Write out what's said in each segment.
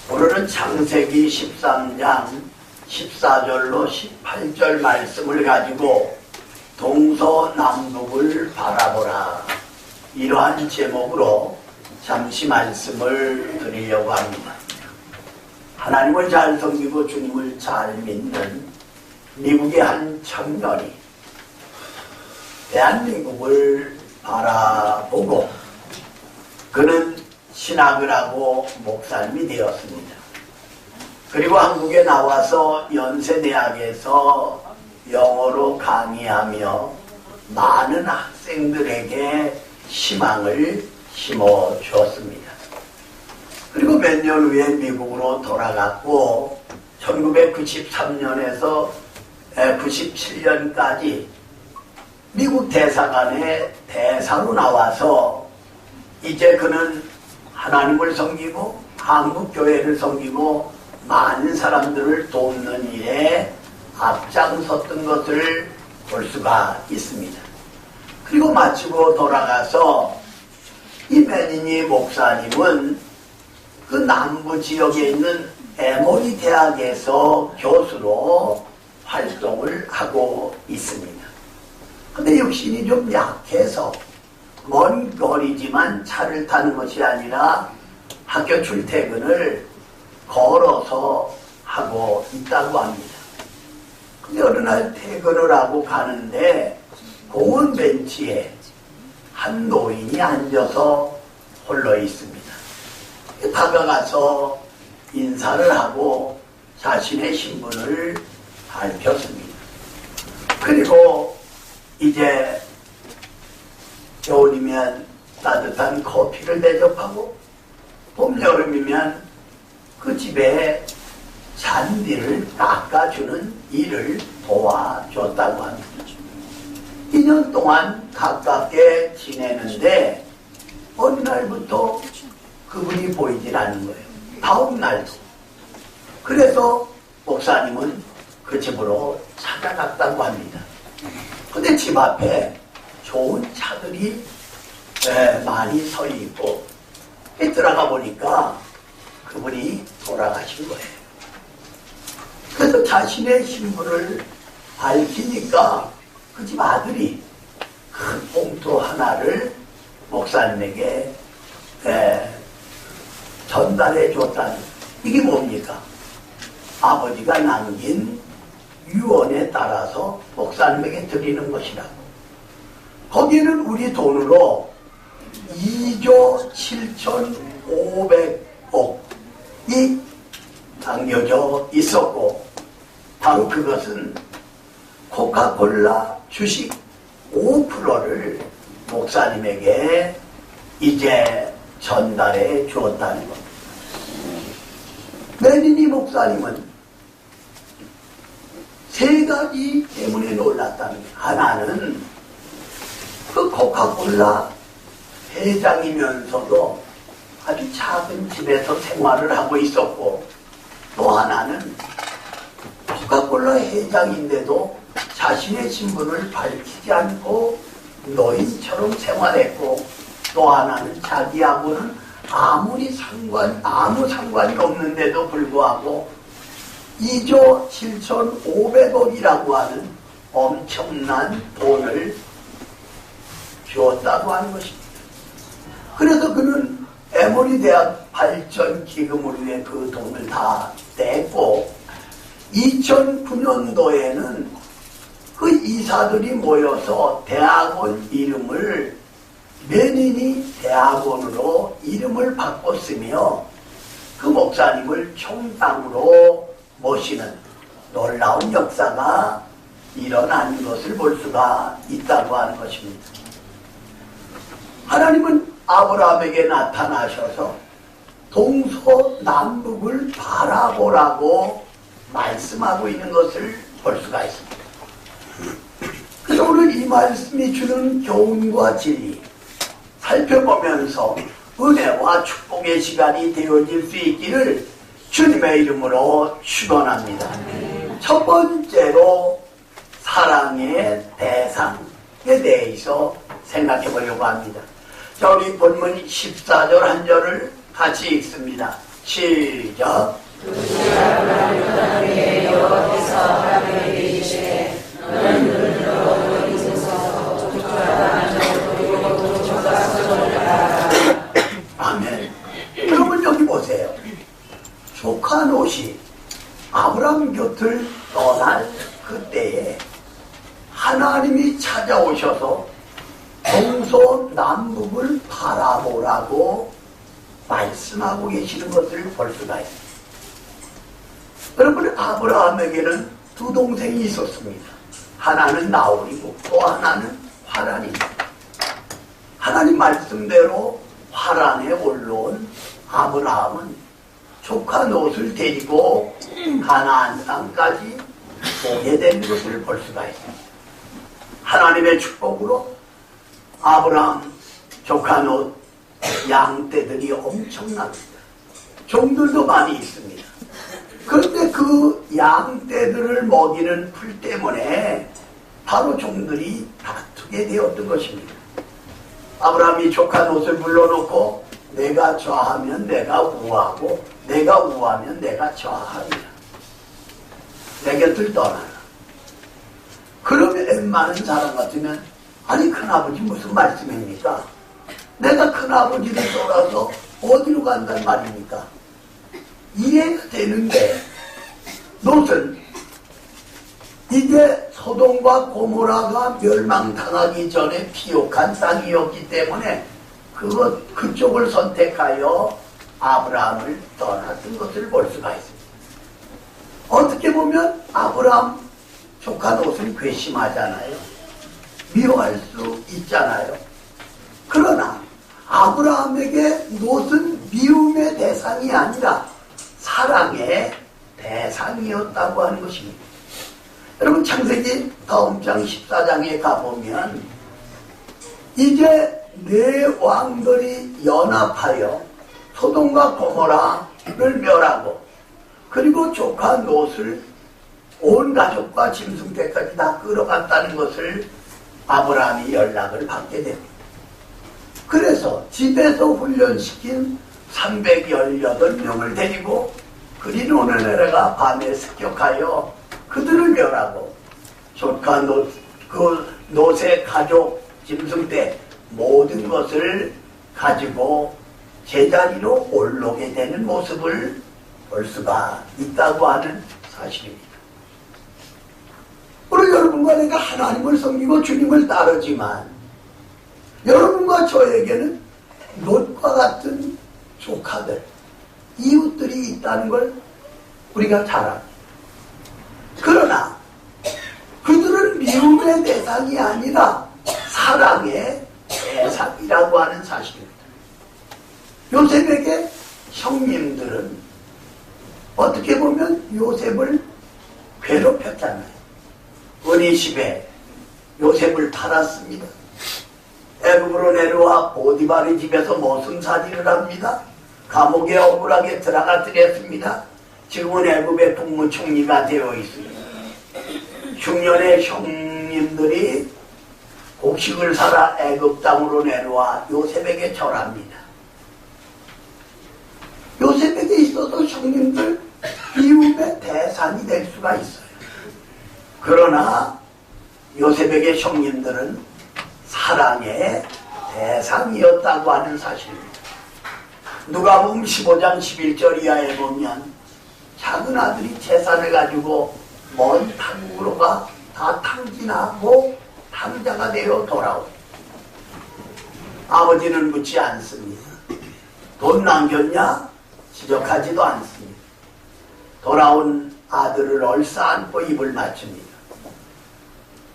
오늘은 창세기 13장 14절로 18절 말씀을 가지고 동서남북을 바라보라, 이러한 제목으로 잠시 말씀을 드리려고 합니다. 하나님을 잘 섬기고 주님을 잘 믿는 미국의 한 청년이 대한민국을 바라보고 그는 신학을 하고 목사님이 되었습니다. 그리고 한국에 나와서 연세대학에서 영어로 강의하며 많은 학생들에게 희망을 심어주었습니다. 그리고 몇 년 후에 미국으로 돌아갔고 1993년에서 97년까지 미국 대사관의 대사로 나와서 이제 그는 하나님을 섬기고 한국교회를 섬기고 많은 사람들을 돕는 일에 앞장섰던 것을 볼 수가 있습니다. 그리고 마치고 돌아가서 이 매니니 목사님은 그 남부 지역에 있는 에모리 대학에서 교수로 활동을 하고 있습니다. 근데 육신이 좀 약해서 먼 거리지만 차를 타는 것이 아니라 학교 출퇴근을 걸어서 하고 있다고 합니다. 근데 어느 날 퇴근을 하고 가는데 공원 벤치에 한 노인이 앉아서 홀로 있습니다. 다가가서 인사를 하고 자신의 신분을 밝혔습니다. 그리고 이제 겨울이면 따뜻한 커피를 대접하고 봄, 여름이면 그 집에 잔디를 닦아주는 일을 도와줬다고 합니다. 2년 동안 가깝게 지내는데 어느 날부터 그분이 보이질 않는 거예요. 다음 날도. 그래서 목사님은 그 집으로 찾아갔다고 합니다. 근데 집 앞에 좋은 차들이 많이 서 있고 들어가 보니까 그분이 돌아가신 거예요. 그래서 자신의 신분을 밝히니까 그 집 아들이 큰 봉투 하나를 목사님에게 전달해 줬다는, 이게 뭡니까? 아버지가 남긴 유언에 따라서 목사님에게 드리는 것이라고. 거기는 우리 돈으로 2조 7,500억이 담겨져 있었고, 바로 그것은 코카콜라 주식 5%를 목사님에게 이제 전달해 주었다는 겁니다. 매니니 목사님은 세 가지 때문에 놀랐다는 거예요. 하나는 그 코카콜라 회장이면서도 아주 작은 집에서 생활을 하고 있었고, 또 하나는 코카콜라 회장인데도 자신의 신분을 밝히지 않고 노인처럼 생활했고, 또 하나는 자기하고는 아무 상관이 없는데도 불구하고 2조 7,500억이라고 하는 엄청난 돈을 주었다고 하는 것입니다. 그래서 그는 에모리 대학 발전 기금을 위해 그 돈을 다 냈고, 2009년도에는 그 이사들이 모여서 대학원 이름을 매니니 대학원으로 이름을 바꿨으며 그 목사님을 총장으로 모시는 놀라운 역사가 일어난 것을 볼 수가 있다고 하는 것입니다. 하나님은 아브라함에게 나타나셔서 동서남북을 바라보라고 말씀하고 있는 것을 볼 수가 있습니다. 그래서 오늘 이 말씀이 주는 교훈과 진리 살펴보면서 은혜와 축복의 시간이 되어질 수 있기를 주님의 이름으로 축원합니다. 첫 번째로 사랑의 대상에 대해서 생각해 보려고 합니다. 자, 우리 본문 14절 한 절을 같이 읽습니다. 시작. 아멘. 여러분 여기 보세요. 조카 롯이 아브라함 곁을 떠날 그때에 하나님이 찾아오셔서 동서남북을 바라보라고 말씀하고 계시는 것을 볼 수가 있습니다. 여러분 아브라함에게는 두 동생이 있었습니다. 하나는 나홀이고 또 하나는 하란입니다. 하나님 말씀대로 하란에 올라온 아브라함은 조카 롯을 데리고 가나안 땅까지 오게 된 것을 볼 수가 있습니다. 하나님의 축복으로 아브라함 조카 롯 양떼들이 엄청납니다. 종들도 많이 있습니다. 그런데 그 양떼들을 먹이는 풀 때문에 바로 종들이 다투게 되었던 것입니다. 아브라함이 조카 롯을 불러놓고 내가 좌하면 내가 우하고 내가 우하면 내가 좌하리라. 내 곁을 떠나라. 그러면 웬만한 사람 같으면 아니 큰아버지 무슨 말씀입니까? 내가 큰아버지를 떠나서 어디로 간단 말입니까? 이해가 되는데 롯은 이게 소돔과 고모라가 멸망당하기 전에 피옥한 땅이었기 때문에 그쪽을 선택하여 아브라함을 떠났던 것을 볼 수가 있습니다. 어떻게 보면 아브라함 조카 롯은 괘씸하잖아요. 미워할 수 있잖아요. 그러나 아브라함에게 롯은 미움의 대상이 아니라 사랑의 대상이었다고 하는 것입니다. 여러분 창세기 다음 장 14장에 가보면 이제 네 왕들이 연합하여 소돔과 고모라를 멸하고 그리고 조카 롯을 온 가족과 짐승떼까지 다 끌어갔다는 것을 아브라함이 연락을 받게 됩니다. 그래서 집에서 훈련시킨 318명을 데리고 그리노네레가 밤에 습격하여 그들을 멸하고 조카 롯의 가족 짐승떼 모든 것을 가지고 제자리로 올라오게 되는 모습을 볼 수가 있다고 하는 사실입니다. 우리 여러분과 내가 하나님을 섬기고 주님을 따르지만 여러분과 저에게는 롯과 같은 조카들, 이웃들이 있다는 걸 우리가 잘 압니다. 그러나 그들은 미움의 대상이 아니라 사랑의 대상이라고 하는 사실입니다. 요셉에게 형님들은 어떻게 보면 요셉을 괴롭혔잖아요. 은이십에 요셉을 팔았습니다. 애굽으로 내려와 보디발의 집에서 모순사질을 합니다. 감옥에 억울하게 들어갔더랬습니다. 지금은 애굽의 국무총리가 되어 있습니다. 흉년의 형님들이 곡식을 사라 애굽 땅으로 내려와 요셉에게 절합니다. 요셉에게 있어서 형님들 미움의 대상이 될 수가 있어요. 그러나 요셉에게 형님들은 사랑의 대상이었다고 하는 사실입니다. 누가복음 15장 11절 이하에 보면 작은 아들이 재산을 가지고 먼 탕으로 가 다 탕진하고 탕자가 되어 돌아옵니다. 아버지는 묻지 않습니다. 돈 남겼냐? 지적하지도 않습니다. 돌아온 아들을 얼싸안고 입을 맞춥니다.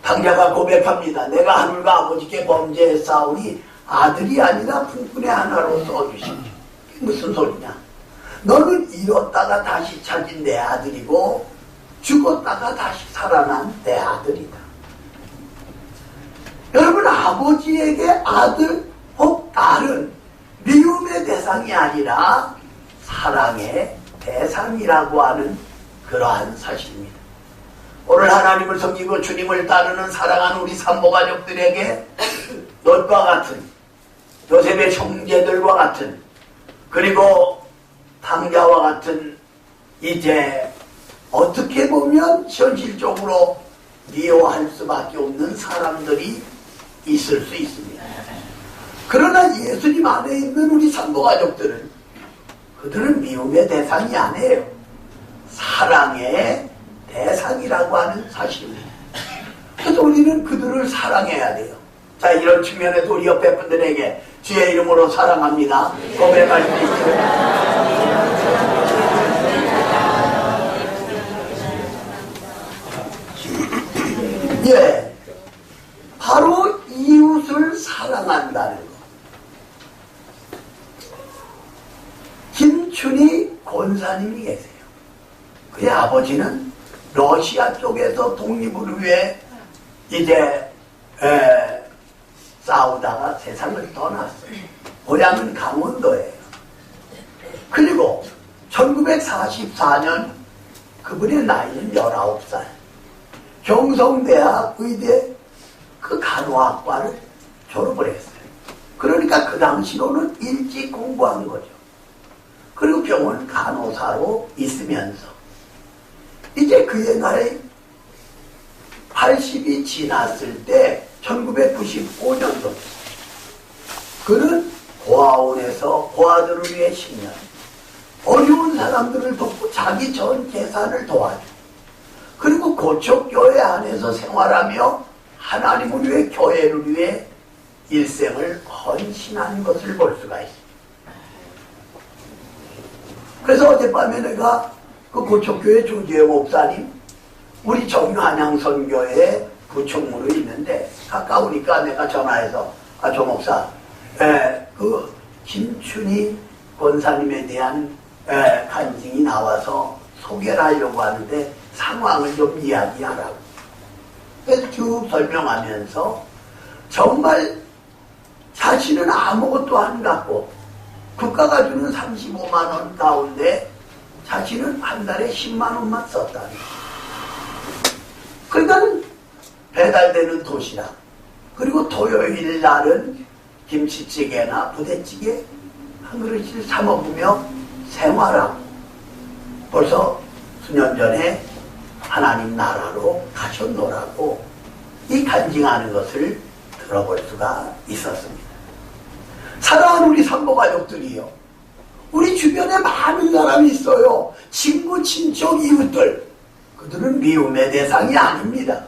탕자가 고백합니다. 내가 하늘과 아버지께 범죄했사오니 아들이 아니라 품꾼의 하나로 써주십시오. 무슨 소리냐? 너는 잃었다가 다시 찾은 내 아들이고 죽었다가 다시 살아난 내 아들이다. 여러분 아버지에게 아들 혹 딸은 미움의 대상이 아니라 사랑의 대상이라고 하는 그러한 사실입니다. 오늘 하나님을 섬기고 주님을 따르는 사랑하는 우리 산모가족들에게 롯과 같은 요셉의 형제들과 같은 그리고 당자와 같은 이제 어떻게 보면 현실적으로 미워할 수밖에 없는 사람들이 있을 수 있습니다. 그러나 예수님 안에 있는 우리 산모가족들은 그들은 미움의 대상이 아니에요. 사랑의 대상이라고 하는 사실입니다. 그래서 우리는 그들을 사랑해야 돼요. 자, 이런 측면에서 우리 옆에 분들에게 주의 이름으로 사랑합니다 고백할 수 있어요. 예, 바로 이웃을 사랑한다는 것. 김춘희 권사님이 계세요. 그의 아버지는 러시아 쪽에서 독립을 위해 이제 싸우다가 세상을 떠났어요. 고향은 강원도예요. 그리고 1944년 그분의 나이는 19살. 경성대학 의대 그 간호학과를 졸업을 했어요. 그러니까 그 당시로는 일찍 공부한 거죠. 그리고 병원 간호사로 있으면서 이제 그의 나이 80이 지났을 때 1995년도 그는 고아원에서 고아들을 위해 10년 어려운 사람들을 돕고 자기 전 재산을 도와주고 그리고 고척교회 안에서 생활하며 하나님을 위해 교회를 위해 일생을 헌신한 것을 볼 수가 있습니다. 그래서 어젯밤에 내가 그 고척교회 조재호 목사님 우리 정한양선교회 부총무로 있는데 가까우니까 내가 전화해서 조 목사 그 김춘희 권사님에 대한 간증이 나와서 소개를 하려고 하는데 상황을 좀 이야기하라고. 그래서 쭉 설명하면서 정말 자신은 아무것도 안 갖고 국가가 주는 35만 원 가운데 자신은 한 달에 10만 원만 썼다는 거예요. 그러니까 배달되는 도시락 그리고 토요일 날은 김치찌개나 부대찌개 한 그릇을 사 먹으며 생활하고 벌써 수년 전에 하나님 나라로 가셨노라고 이 간증하는 것을 들어볼 수가 있었습니다. 사랑하는 우리 산모가족들이요, 우리 주변에 많은 사람이 있어요. 친구, 친척, 이웃들. 그들은 미움의 대상이 아닙니다.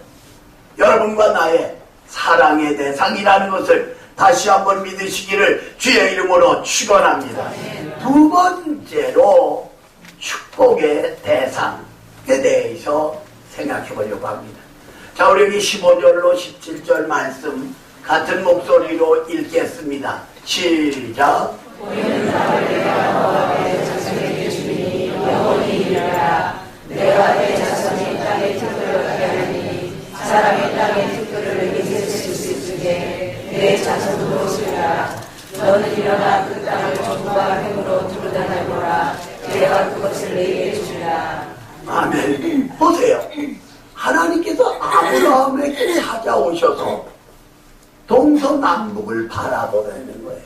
여러분과 나의 사랑의 대상이라는 것을 다시 한번 믿으시기를 주의 이름으로 축원합니다. 두 번째로 축복의 대상에 대해서 생각해 보려고 합니다. 자, 우리 여기 15절로 17절 말씀 같은 목소리로 읽겠습니다. 시작. 내가 내 자손이 땅의 특별을 하리니 사람의 땅의 특별을 이길 수 있으게 내 자손도 오시리라. 너는 일어나 그 땅을 정과 행으로 두루다니거라. 내가 그것을 내게 주리라. 아멘. 보세요. 하나님께서 아브라함에게 찾아오셔서 동서남북을 바라보라는 거예요.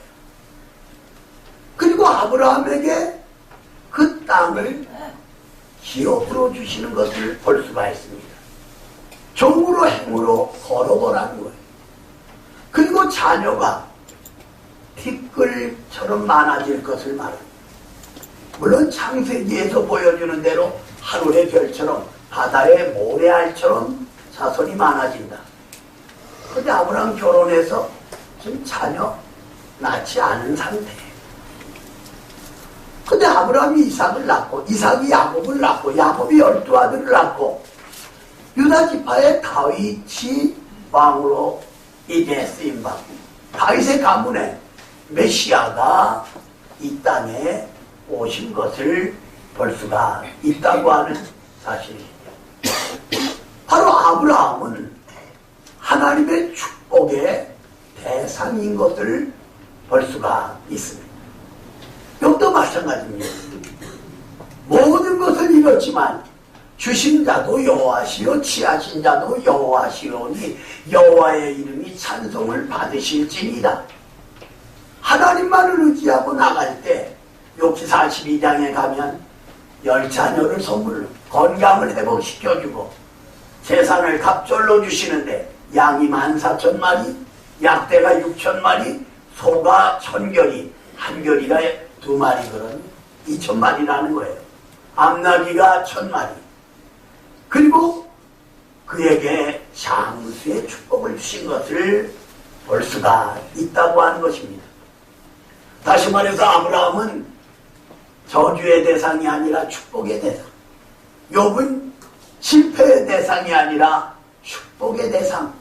그리고 아브라함에게 그 땅을 기업으로 주시는 것을 볼 수가 있습니다. 종으로 행으로 걸어보라는 거예요. 그리고 자녀가 티끌처럼 많아질 것을 말합니다. 물론 창세기에서 보여주는 대로 하늘의 별처럼 바다의 모래알처럼 자손이 많아진다. 그런데 아브라함 결혼해서 지금 자녀 낳지 않은 상태예요. 근데 아브라함이 이삭을 낳고 이삭이 야곱을 낳고 야곱이 12아들을 낳고 유다 지파의 다윗이 왕으로 이제 쓰임받고 다윗의 가문에 메시아가 이 땅에 오신 것을 볼 수가 있다고 하는 사실이죠. 바로 아브라함은 하나님의 축복의 대상인 것을 볼 수가 있습니다. 이것도 마찬가지입니다. 모든 것을 잃었지만 주신 자도 여호와시요 취하신 자도 여호와시오니 여호와의 이름이 찬송을 받으실지니라. 하나님만을 의지하고 나갈 때 욥기 42장에 가면 10자녀를 선물로 건강을 회복시켜주고 재산을 갑절로 주시는데 양이 14,000마리, 약대가 6,000마리, 소가 1,000결이, 한 결이가 2마리, 그러니 2,000마리라는 거예요. 암나귀가 1,000마리. 그리고 그에게 장수의 축복을 주신 것을 볼 수가 있다고 하는 것입니다. 다시 말해서 아브라함은 저주의 대상이 아니라 축복의 대상, 욥은 실패의 대상이 아니라 축복의 대상.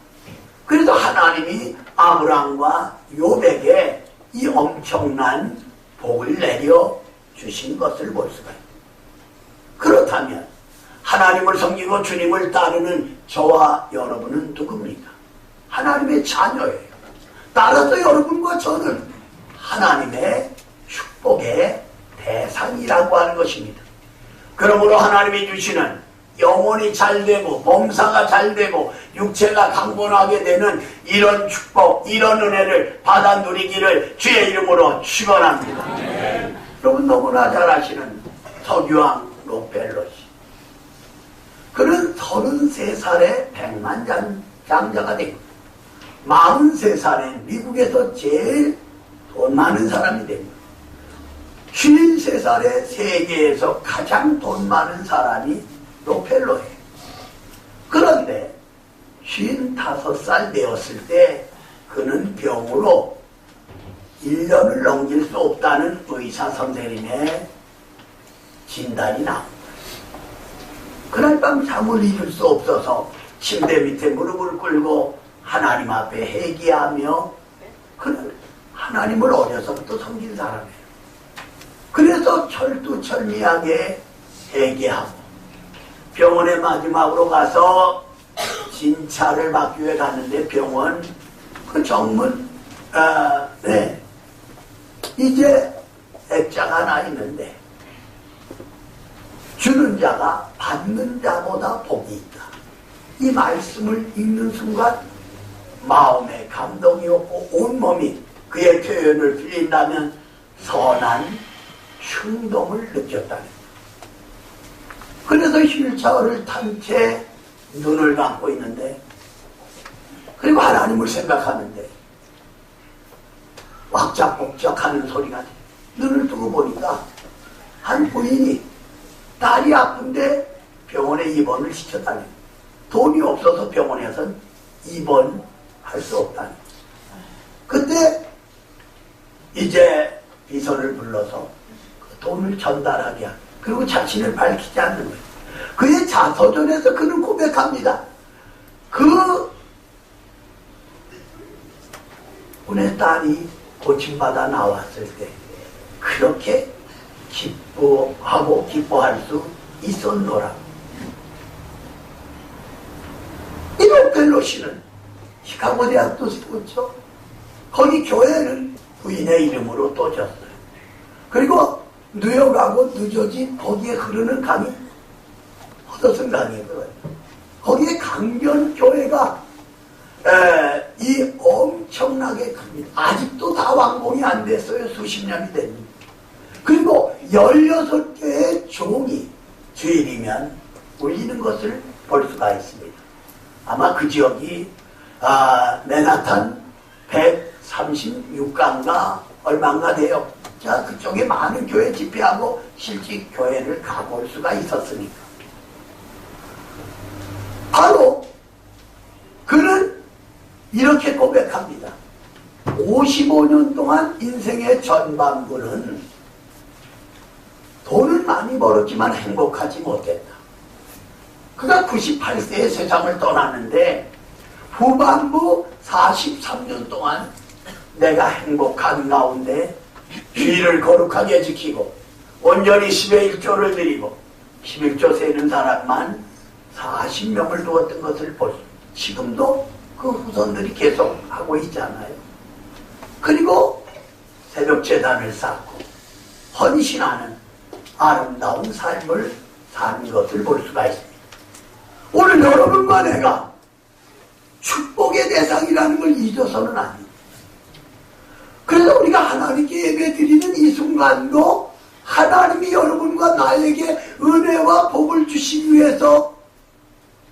그래서 하나님이 아브라함과 욥에게 이 엄청난 복을 내려 주신 것을 볼 수가 있습니다. 그렇다면 하나님을 섬기고 주님을 따르는 저와 여러분은 누굽니까? 하나님의 자녀예요. 따라서 여러분과 저는 하나님의 축복의 대상이라고 하는 것입니다. 그러므로 하나님이 주시는 영혼이 잘되고 몸사가 잘되고 육체가 강건하게 되는 이런 축복, 이런 은혜를 받아 누리기를 주의 이름으로 축원합니다. 여러분 너무나 잘 아시는 석유왕 롯벨롯이, 그는 33살에 백만장자가 되고 43살에 미국에서 제일 돈 많은 사람이 됩니다. 53살에 세계에서 가장 돈 많은 사람이 록펠러예요. 그런데 55살 되었을 때 그는 병으로 1년을 넘길 수 없다는 의사 선생님의 진단이 나옵니다. 그날 밤 잠을 이룰 수 없어서 침대 밑에 무릎을 꿇고 하나님 앞에 회개하며, 그는 하나님을 어려서부터 섬긴 사람이에요. 그래서 철두철미하게 회개하고 병원에 마지막으로 가서 진찰을 받기 위해 갔는데 병원 그 정문 이제 액자가 하나 있는데 주는 자가 받는 자보다 복이 있다. 이 말씀을 읽는 순간 마음에 감동이 없고 온몸이 그의 표현을 빌린다면 선한 충동을 느꼈다는 거예요. 그래서 휠체어를 탄 채 눈을 감고 있는데, 그리고 하나님을 생각하는데 왁작복작하는 소리가 돼. 눈을 뜨고 보니까 한 부인이 딸이 아픈데 병원에 입원을 시켰다는 거예요. 돈이 없어서 병원에선 입원할 수 없다는 거예요. 그때 이제 비서를 불러서 그 돈을 전달하게 하고, 그리고 자신을 밝히지 않는 거예요. 그의 자서전에서 그는 고백합니다. 그 분의 딸이 고침받아 나왔을 때 그렇게 기뻐하고 기뻐할 수 있었노라. 이 록펠롯이는 시카고 대학도 세웠죠. 거기 교회는 부인의 이름으로 또 졌어요. 그리고 뉴욕하고 뉴저지 거기에 흐르는 강이 허드슨 강이거든요. 거기에 강변 교회가 이 엄청나게 큽니다. 아직도 다 완공이 안 됐어요. 수십 년이 됩니다. 그리고 16개의 종이 주일이면 울리는 것을 볼 수가 있습니다. 아마 그 지역이 맨하탄 136가인가 얼마인가 돼요. 자, 그쪽에 많은 교회 집회하고 실직 교회를 가볼 수가 있었으니까. 바로 그는 이렇게 고백합니다. 55년 동안 인생의 전반부는 돈을 많이 벌었지만 행복하지 못했다. 그가 98세에 세상을 떠났는데 후반부 43년 동안 내가 행복한 가운데 주의를 거룩하게 지키고 온전히 10의 1조를 드리고 11조 세는 사람만 40명을 두었던 것을 볼 수, 지금도 그 후손들이 계속 하고 있잖아요. 그리고 새벽 제단을 쌓고 헌신하는 아름다운 삶을 사는 것을 볼 수가 있습니다. 오늘 여러분과 내가 축복의 대상이라는 걸 잊어서는 안 됩니다. 그래서 우리가 하나님께 예배 드리는 이 순간도 하나님이 여러분과 나에게 은혜와 복을 주시기 위해서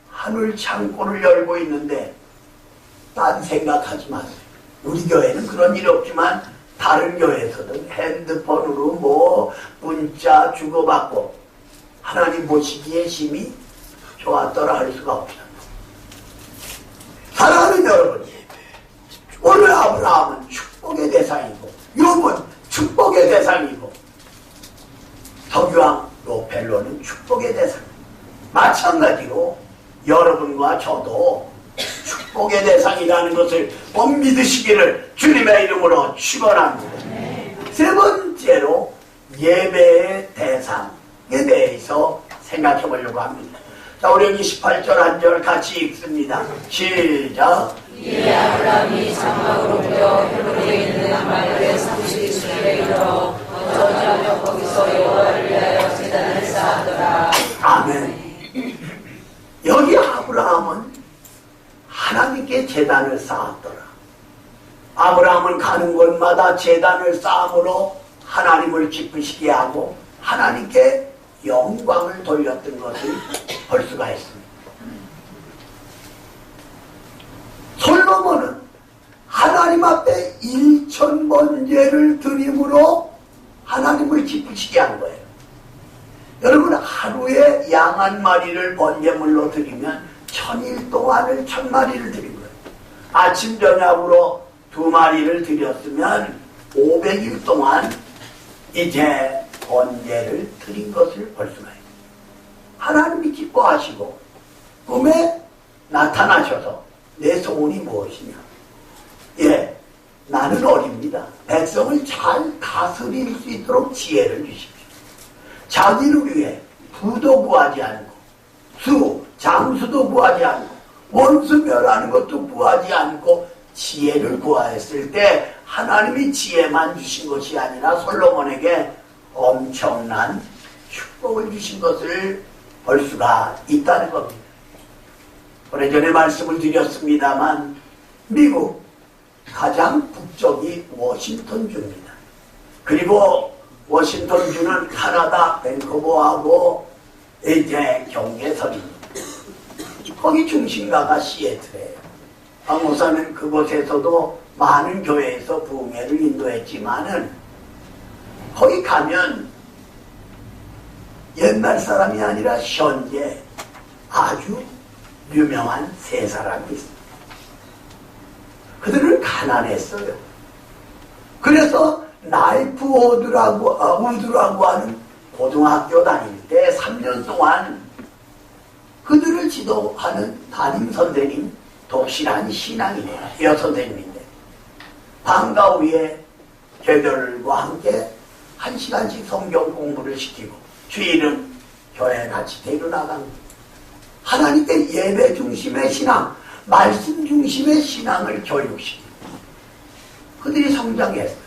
하늘 창고를 열고 있는데 딴 생각하지 마세요. 우리 교회는 그런 일 없지만 다른 교회에서는 핸드폰으로 뭐 문자 주고받고 하나님 보시기에 심히 좋았더라 할 수가 없어요. 사랑하는 여러분, 오늘 아브라함은 축복의 대상이고 욥은 축복의 대상이고 서기왕 로펠로는 축복의 대상입니다. 마찬가지로 여러분과 저도 축복의 대상이라는 것을 꼭 믿으시기를 주님의 이름으로 축원합니다. 세 번째로 예배의 대상에 대해서 생각해 보려고 합니다. 자, 우리 여기 18절 한 절 같이 읽습니다. 시작. 이에 아브라함이 장막으로 옮겨 헤브론에 있는 마늘의 30수에 이르러 저녁 거기서 여호와를 위하여 제단을 쌓았더라. 아멘. 여기 아브라함은 하나님께 제단을 쌓았더라. 아브라함은 가는 곳마다 제단을 쌓음으로 하나님을 기쁘시게 하고 하나님께 영광을 돌렸던 것을 볼 수가 있습니다. 솔로몬은 하나님 앞에 1000번제를 드림으로 하나님을 기쁘시게 한 거예요. 여러분, 하루에 양 한 마리를 번제물로 드리면 1000일 동안을 1000마리를 드린 거예요. 아침 저녁으로 2마리를 드렸으면 500일 동안 이제 번제를 드린 것을 볼 수가 있어요. 하나님이 기뻐하시고 꿈에 나타나셔서 내 소원이 무엇이냐? 예, 나는 어립니다. 백성을 잘 다스릴 수 있도록 지혜를 주십시오. 자기를 위해 부도 구하지 않고 장수도 구하지 않고 원수 멸하는 것도 구하지 않고 지혜를 구하였을 때 하나님이 지혜만 주신 것이 아니라 솔로몬에게 엄청난 축복을 주신 것을 볼 수가 있다는 겁니다. 오래전에 말씀을 드렸습니다만 미국 가장 북쪽이 워싱턴주입니다. 그리고 워싱턴주는 카나다 밴쿠버하고 이제 경계선입니다. 거기 중심가가 시애틀이에요. 박 목사는 그곳에서도 많은 교회에서 부흥회를 인도했지만은 거기 가면 옛날 사람이 아니라 현재 아주 유명한 세 사람이 있습니다. 그들은 가난했어요. 그래서 나이프 우드라고 하는 고등학교 다닐 때 3년 동안 그들을 지도하는 담임 선생님, 독실한 신앙이네요. 여선생님인데 방과 후에 교회들과 함께 1시간씩 성경 공부를 시키고 주일은 교회 같이 데려나간 하나님께 예배 중심의 신앙, 말씀 중심의 신앙을 교육시키고 그들이 성장했어요.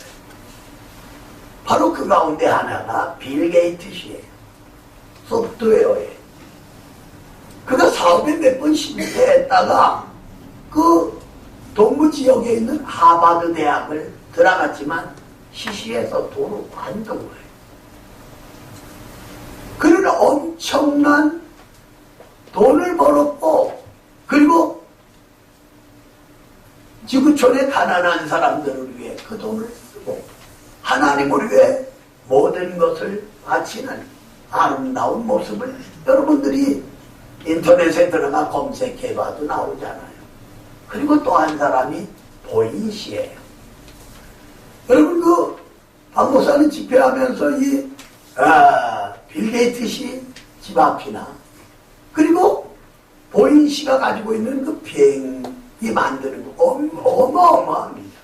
바로 그 가운데 하나가 빌 게이트 씨예요. 소프트웨어에 그가 사업에 몇 번 실패했다가 그 동부 지역에 있는 하버드 대학을 들어갔지만 시시해서 돈을 관둔 거예요. 그는 엄청난 돈을 벌었고 그리고 지구촌의 가난한 사람들을 위해 그 돈을 쓰고 하나님을 위해 모든 것을 바치는 아름다운 모습을 여러분들이 인터넷에 들어가 검색해봐도 나오잖아요. 그리고 또 한 사람이 보인 씨예요. 여러분 그 박 목사는 집회하면서 이 빌 게이트 씨 집 앞이나 그리고 보인 씨가 가지고 있는 그 비행기 만드는 거 어마어마합니다.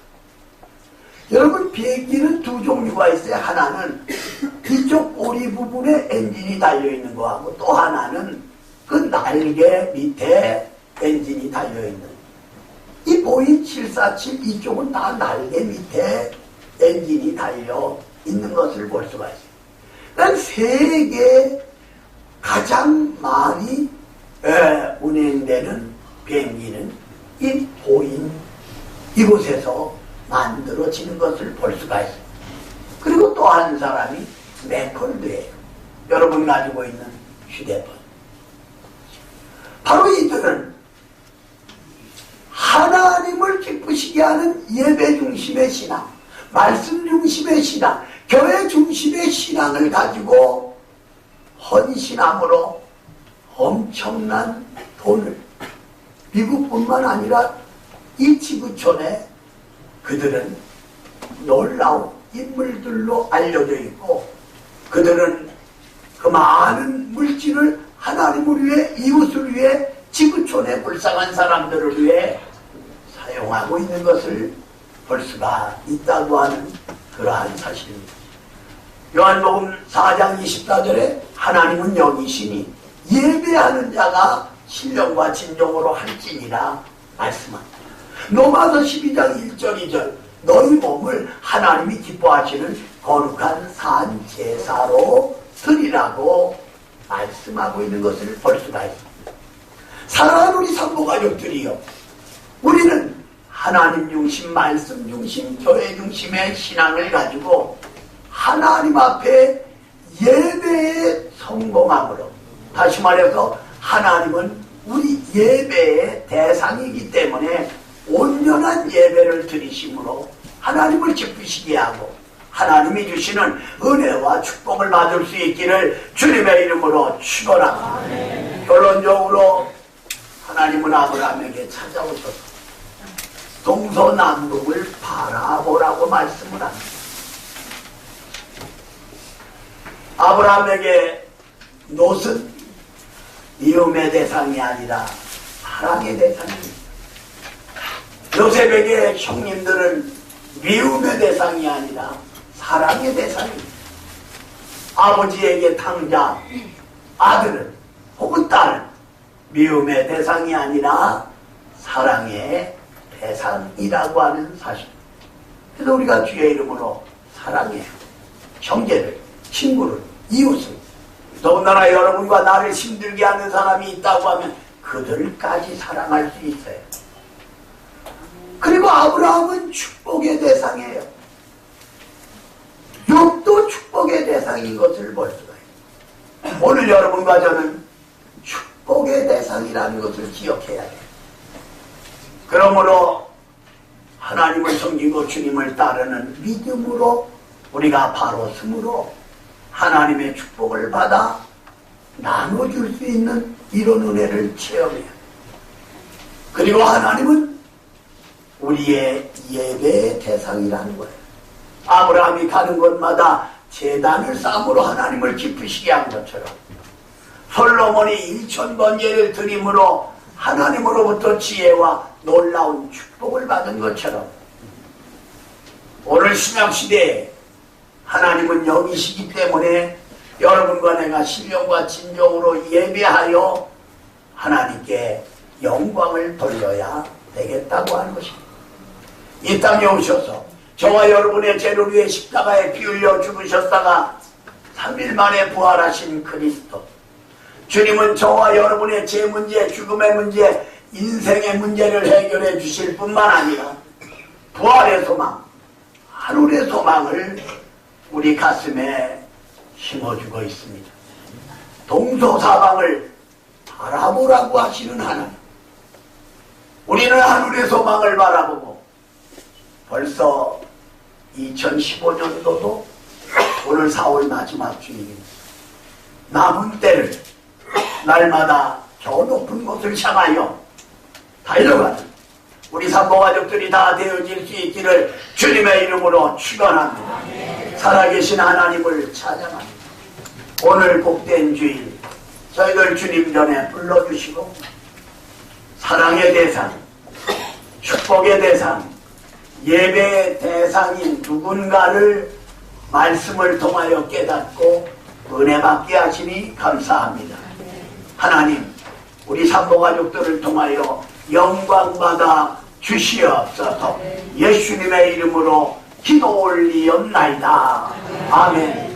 여러분 비행기는 두 종류가 있어요. 하나는 뒤쪽 꼬리 부분에 엔진이 달려있는 거하고 또 하나는 그 날개 밑에 엔진이 달려있는 이 보잉 747 이쪽은 다 날개 밑에 엔진이 달려있는 것을 볼 수가 있어요. 그러니까 세계 가장 많이 운행되는 비행기는 이 보잉 이곳에서 만들어지는 것을 볼 수가 있어요. 그리고 또 한 사람이 맥컬 있는 휴대폰. 바로 이들은 하나님을 기쁘시게 하는 예배 중심의 신앙, 말씀 중심의 신앙, 교회 중심의 신앙을 가지고 헌신함으로 엄청난 돈을, 미국뿐만 아니라 이 지구촌에 그들은 놀라운 인물들로 알려져 있고, 그들은 그 많은 물질을 하나님을 위해, 이웃을 위해, 지구촌의 불쌍한 사람들을 위해 사용하고 있는 것을 볼 수가 있다고 하는 그러한 사실입니다. 요한복음 4장 24절에 하나님은 여기시니 예배하는 자가 신령과 진정으로 할지니라 말씀합니다. 로마서 12장 1절 2절 너희 몸을 하나님이 기뻐하시는 거룩한 산 제사로 드리라고 말씀하고 있는 것을 볼 수가 있습니다. 사랑하는 우리 산모가족들이요, 우리는 하나님 중심, 말씀 중심, 교회 중심의 신앙을 가지고 하나님 앞에 예배에 성공함으로, 다시 말해서 하나님은 우리 예배의 대상이기 때문에 온전한 예배를 드리심으로 하나님을 기쁘시게 하고 하나님이 주시는 은혜와 축복을 받을 수 있기를 주님의 이름으로 축원합니다. 결론적으로 하나님은 아브라함에게 찾아오셔서 동서남북을 바라보라고 말씀을 합니다. 아브라함에게 롯은 미움의 대상이 아니라 사랑의 대상입니다. 요셉에게 형님들은 미움의 대상이 아니라 사랑의 대상입니다. 아버지에게 탕자, 아들은 혹은 딸은 미움의 대상이 아니라 사랑의 대상이라고 하는 사실. 그래서 우리가 주의 이름으로 사랑해요. 형제를, 친구를, 이웃을, 더군다나 여러분과 나를 힘들게 하는 사람이 있다고 하면 그들까지 사랑할 수 있어요. 그리고 아브라함은 축복의 대상이에요. 욥도 축복의 대상인 것을 볼 수가 있어요. 오늘 여러분과 저는 축복의 대상이라는 것을 기억해야 돼요. 그러므로 하나님을 섬기고 주님을 따르는 믿음으로 우리가 바로 숨으로 하나님의 축복을 받아 나눠줄 수 있는 이런 은혜를 체험해요. 그리고 하나님은 우리의 예배의 대상이라는 거예요. 아브라함이 가는 곳마다 제단을 쌓음으로 하나님을 기쁘시게 한 것처럼 솔로몬이 1000번제를 드림으로 하나님으로부터 지혜와 놀라운 축복을 받은 것처럼 오늘 신약시대에 하나님은 여기시기 때문에 여러분과 내가 신령과 진정으로 예배하여 하나님께 영광을 돌려야 되겠다고 하는 것입니다. 이 땅에 오셔서 저와 여러분의 죄를 위해 십자가에 피 흘려 죽으셨다가 3일 만에 부활하신 그리스도, 주님은 저와 여러분의 죄 문제, 죽음의 문제, 인생의 문제를 해결해 주실 뿐만 아니라 부활의 소망, 하늘의 소망을 우리 가슴에 심어주고 있습니다. 동서사방을 바라보라고 하시는 하나님, 우리는 하늘의 소망을 바라보고 벌써 2015년도도 오늘 4월 마지막 주일입니다. 남은 때를 날마다 저 높은 곳을 향하여 달려가는 우리 산모가족들이 다 되어질 수 있기를 주님의 이름으로 축원합니다. 살아계신 하나님을 찬양합니다. 오늘 복된 주일 저희들 주님 전에 불러주시고 사랑의 대상, 축복의 대상, 예배의 대상인 누군가를 말씀을 통하여 깨닫고 은혜 받게 하시니 감사합니다. 하나님, 우리 산모가족들을 통하여 영광받아 주시옵소서. 예수님의 이름으로 기도 올리옵나이다. 아멘.